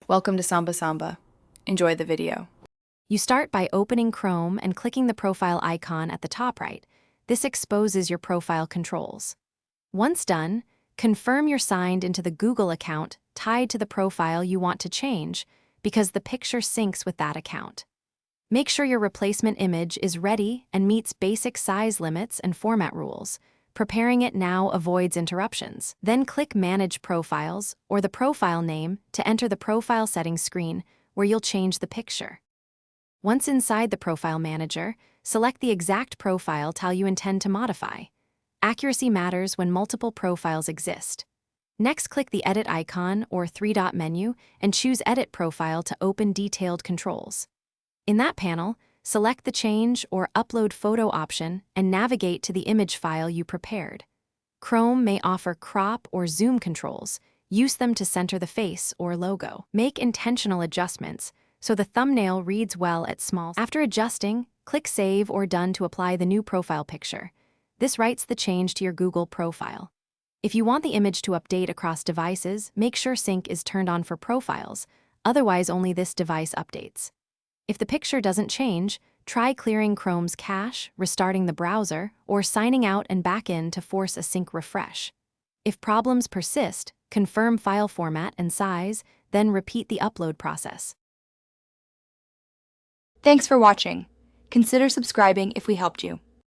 Welcome to Samba Samba. Enjoy the video. You start by opening Chrome and clicking the profile icon at the top right. This exposes your profile controls. Once done, confirm you're signed into the Google account tied to the profile you want to change because the picture syncs with that account. Make sure your replacement image is ready and meets basic size limits and format rules. Preparing it now avoids interruptions. Then click Manage Profiles or the profile name to enter the profile settings screen where you'll change the picture. Once inside the Profile Manager, select the exact profile tile you intend to modify. Accuracy matters when multiple profiles exist. Next, click the Edit icon or three-dot menu and choose Edit Profile to open detailed controls. In that panel, select the Change or Upload Photo option and navigate to the image file you prepared. Chrome may offer crop or zoom controls. Use them to center the face or logo. Make intentional adjustments so the thumbnail reads well at small. After adjusting, click Save or Done to apply the new profile picture. This writes the change to your Google profile. If you want the image to update across devices, make sure sync is turned on for profiles, otherwise only this device updates. If the picture doesn't change, try clearing Chrome's cache, restarting the browser, or signing out and back in to force a sync refresh. If problems persist, confirm file format and size, then repeat the upload process. Thanks for watching. Consider subscribing if we helped you.